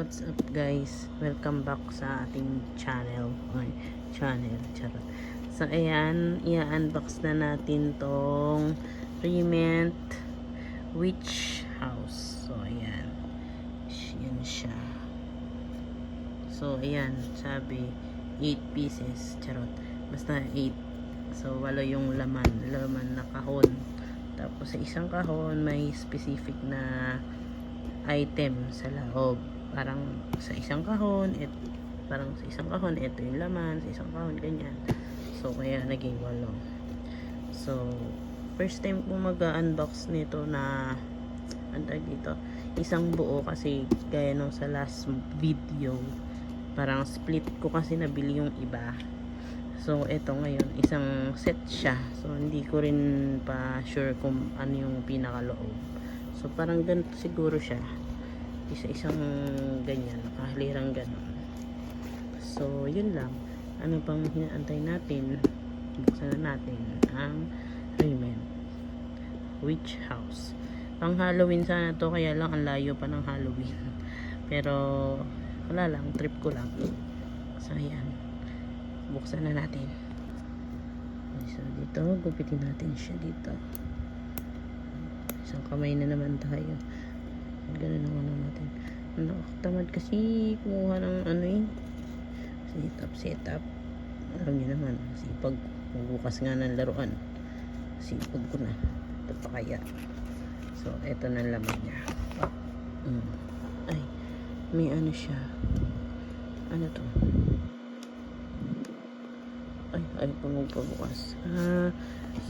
What's up guys? Welcome back sa ating channel. Charot. So ayan, i-unbox na natin tong Rement Witch House. So ayan. Yan siya. So ayan, sabi 8 pieces. Charot. Basta 8. So walo yung laman na kahon. Tapos sa isang kahon may specific na item sa loob. Parang sa isang kahon, ito yung laman, sa isang kahon, ganyan. So, kaya naging 8. So, first time ko mag-unbox nito na dito, isang buo kasi gaya nung sa last video, parang split ko kasi nabili yung iba. So, ito ngayon, isang set siya. So, hindi ko rin pa sure kung ano yung pinakaloob. So, parang ganito siguro siya. Isa-isang ganyan, nakahalirang ganon. So, yun lang. Ano pang hinaantay natin? Buksan na natin ang Rement Witch House. Pang Halloween sana to, kaya lang ang layo pa ng Halloween. Pero, wala lang, trip ko lang. So, ayan. Buksan na natin. So, dito, gupitin natin siya dito. Isang kamay na naman tayo. Ganun naman natin. Tamad kasi kumuha ng setup. Alam niyo naman, sipag. Bukas nga ng laruan. Sipag ko na. Ito pa kaya. So, eto na laman niya. Ay, may ano siya. Ano to? Ay pa magpabukas.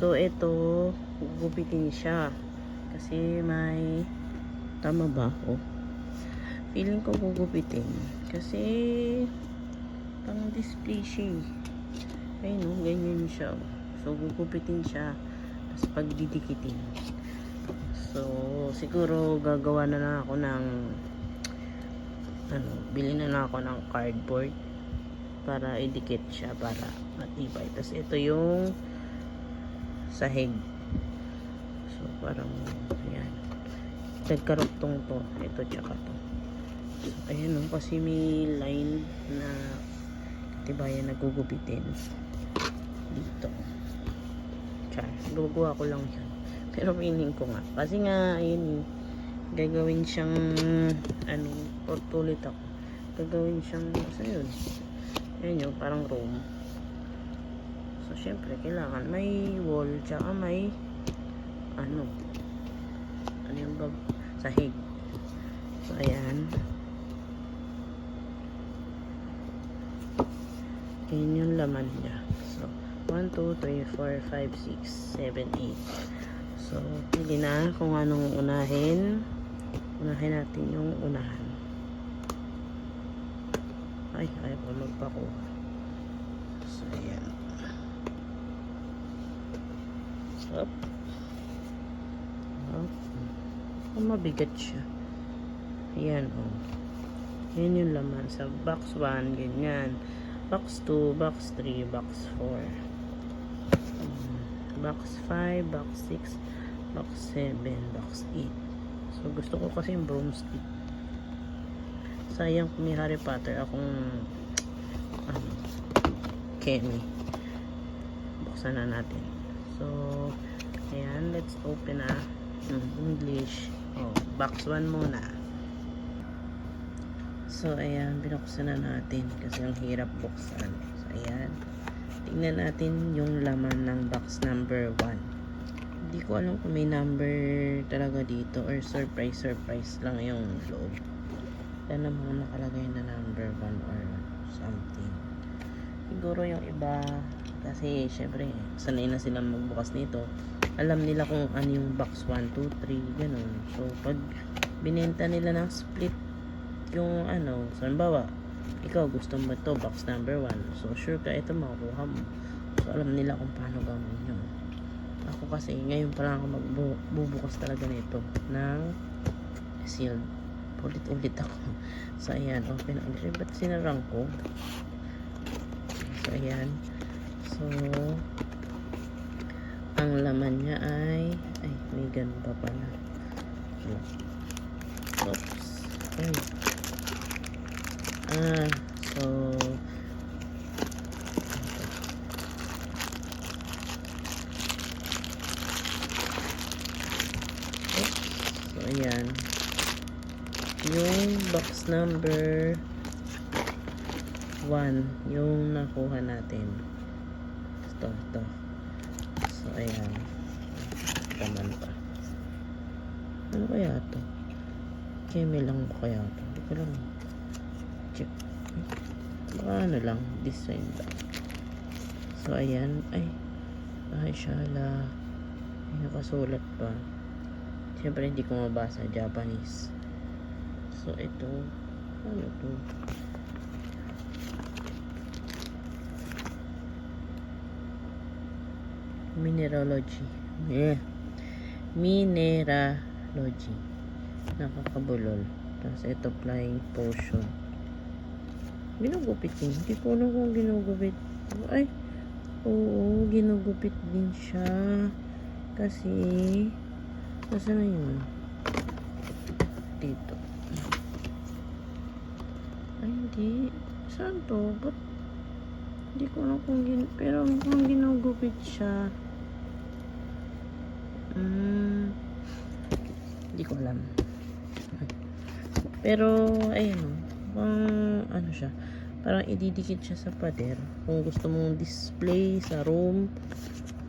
So, ito, gugupitin siya. Kasi may tama ba ako? Feeling ko gugupitin. Kasi pang display siya. Ayun no, ganyan siya. So gugupitin siya. Tapos pagdidikitin. So siguro gagawa na lang ako ng bili na lang ako ng cardboard para idikit siya para matibay. Tapos ito yung sahig. So parang yan. Nagkaruktong to. Ito tsaka to. Ayan o. Kasi may line na katibayan na gugupitin. Dito. Char. Gagawa ko lang yan. Pero meaning ko nga. Kasi nga, ayun gagawin siyang portulit ako. Gagawin siyang, saan yun? Ayan yun. Parang room. So, syempre, kailangan may wall tsaka may ano yung bag sahig. So ayan, yun yung laman niya. So 1, 2, 3, 4, 5, 6, 7, 8. So pili na kung anong unahin natin yung unahan. Ayaw ko magpakuha. So ayan, up. Mabigat siya. Ayan o. Yan yung laman sa box 1, ganyan. Box 2, box 3, box 4. Box 5, box 6, box 7, box 8. So gusto ko kasi yung broomstick. Sayang kung may Harry Potter akong Kenny. Buksan na natin. So ayan, let's open English. Box 1 muna. So, ayan, binuksan na natin kasi ang hirap buksan. So, ayan. Tingnan natin yung laman ng box number 1. Hindi ko alam kung may number talaga dito or surprise lang yung loob. Yan namang nakalagay na number 1 or something. Siguro yung iba kasi syempre sanay na silang magbukas nito. Alam nila kung ano yung box 1, 2, 3, ganun. So, pag binenta nila ng split yung halimbawa, ikaw gusto mo ito, box number 1. So, sure ka, ito makukuha mo. So, alam nila kung paano gawin yun. Ako kasi, ngayon pa lang ako magbubukas talaga nito ng sealed. Ulit ako. So, ayan, open na. Ba't sinarang ko? So, ayan. So, ang laman niya ay may ganun pa pala. Oops. So, oops. So, ayan. Yung box number 1, yung nakuha natin. Ito. So, ayan. Taman pa. Ano kaya ito? Keme lang ba kaya ito? Hindi ko lang check. Baka ano lang, design lang. So, ayan. Ay, shala. May nakasulat pa. Siyempre, hindi ko mabasa Japanese. So, ito. Ano ito? Mineralogy. Yeah. Mineralogy. Nakakabulol. Tapos, ito, flying potion. Ginugupit din. Hindi ko alam kung ginugupit. Ay, oo, ginugupit din siya. Kasi, nasa na yun? Dito. Ay, hindi. Saan to? Ba't? Hindi ko alam kung pero mukhang ginugupit siya. Hindi ko alam. Pero, ayun o. Ano siya, parang ididikit siya sa pader kung gusto mong display sa room,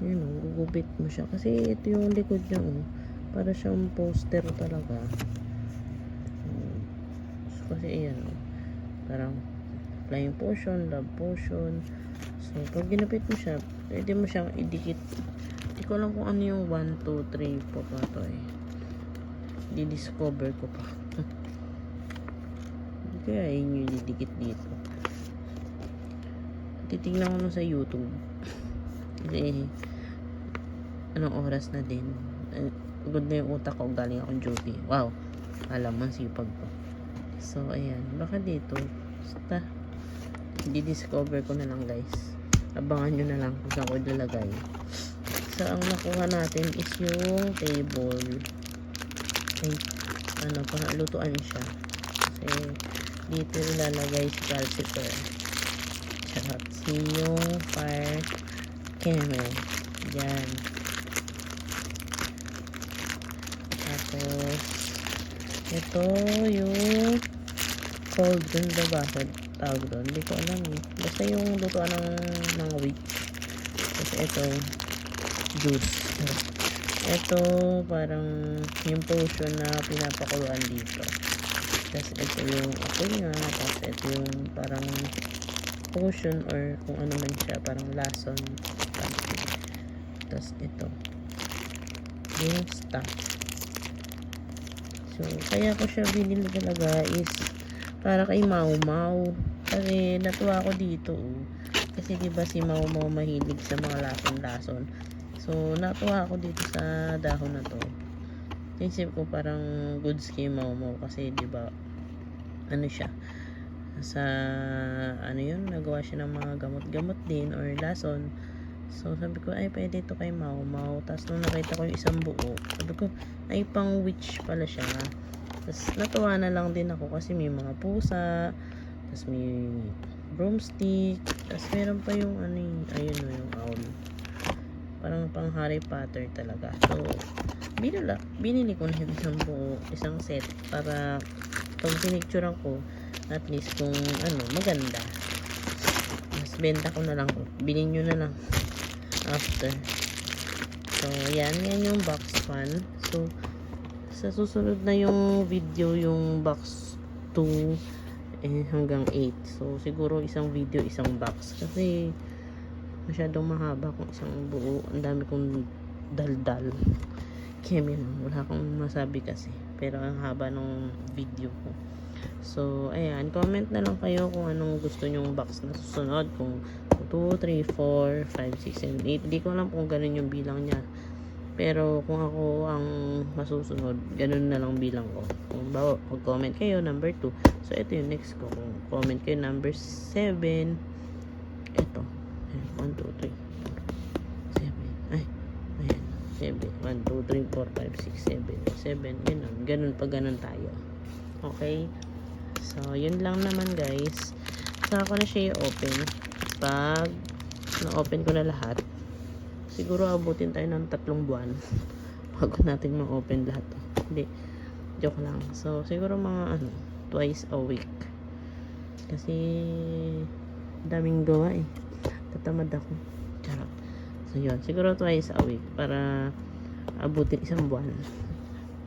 yun o, gugupit mo siya kasi ito yung likod niya o, para siyang poster talaga. So, kasi ayan o, parang flying potion, love potion. So pag ginupit mo siya, pwede mo siyang idikit. Hindi ko alam kung ano yung 1, 2, 3 po pa to di-discover ko pa. Kaya yun yung didikit dito. Titignan ko sa YouTube. Kasi anong oras na din. Good na yung utak ko. Galing akong duty. Wow. Alam mo, sipag ko. So, ayan. Baka dito. Basta. Di-discover ko na lang, guys. Abangan nyo na lang kung saan ko ilalagay. So, ang nakuha natin is yung table. Ay, ano, lutuan siya. Kasi, dito ilalagay si calcifer. Charot. Yung fire camera. Yan. Tapos, ito yung cauldron ba ba? Tawag doon. Hindi ko alam eh. Basta yung lutuan ng mga wheat. Tapos ito, juice. Ito, parang yung potion na pinapakuluan dito. Tapos ito yung apoy nga. Tapos ito yung parang potion or kung ano man siya. Parang lason. Tapos ito. Yung stuff. So, kaya ko siya binili talaga is para kay Mau Mau. Kasi natuwa ako dito. Kasi diba si Mau Mau mahilig sa mga lason-lason. So, natuwa ako dito sa dahon na to. Isip ko parang goods kay Mau Mau kasi diba ano siya sa ano yun, nagawa siya ng mga gamot-gamot din or lason. So sabi ko ay pwede ito kay Mau Mau. Tapos nung nakita ko yung isang buo, sabi ko ay pang witch pala siya. Tapos natuwa na lang din ako kasi may mga pusa, tapos may broomstick, tapos meron pa yung ano ayun o, yung owl. Parang pang Harry Potter talaga. So binili ko na yung isang buo, isang set para pag pinicturean ko at least kung ano maganda. Mas benta ko na lang, bilhin nyo na lang after. So yan yung box 1. So sa susunod na yung video yung box 2 hanggang 8. So siguro isang video isang box kasi masyadong mahaba kung isang buo. Ang dami kong daldal. Kaya wala akong masabi kasi. Pero ang haba ng video ko. So, ayan. Comment na lang kayo kung anong gusto nyong box na susunod. Kung 2, 3, 4, 5, 6, 7, 8. Hindi ko alam kung ganun yung bilang niya. Pero kung ako ang masusunod, ganun na lang bilang ko. Kung bawa, mag-comment kayo, number 2. So, ito yung next ko. Kung comment kayo, number 7. Ito. 1, 2, 3, 7. Ay. Ayan. 7. 1, 2, 3, 4, 5, 6, 7. 7. Ganun. Ganun pa ganun tayo. Okay? So, yun lang naman guys. Saka ko na siya i-open. Pag na-open ko na lahat, siguro abutin tayo ng 3 buwan bago natin ma-open lahat. Hindi, joke lang. So, siguro mga twice a week. Kasi daming gawa eh. Tatamad ako. Charot. So, yun. Siguro twice a week para abutin 1 buwan.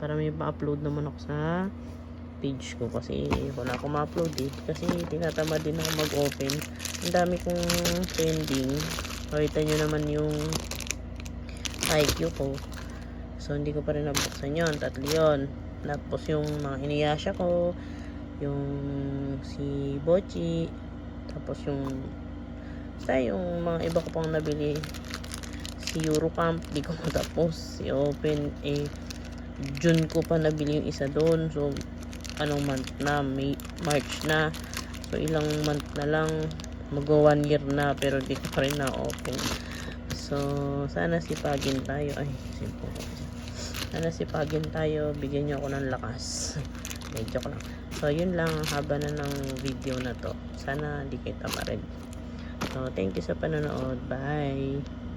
Para may pa-upload naman ako sa page ko kasi wala akong ma-upload eh. Kasi tinatamad din ako mag-open. Ang dami kong pending. Makita nyo naman yung IQ ko. So, hindi ko pa rin nabuksan yun. 3 yun. Tapos yung mga Inuyasha ko, yung si Bochi, tapos yung mga iba ko pang nabili, si Eurocamp, di ko matapos. Si Open, June ko pa nabili yung isa doon. So, anong month na? March na. So, ilang month na lang. Mag-1 year na, pero di ko pa rin na-open. So, sana sipagin tayo. Ay, simple. Sana sipagin tayo. Bigyan nyo ako ng lakas. Medyo ko lang. So, yun lang. Haba na ng video na to. Sana di kayo tamarin. So, thank you sa panonood. Bye!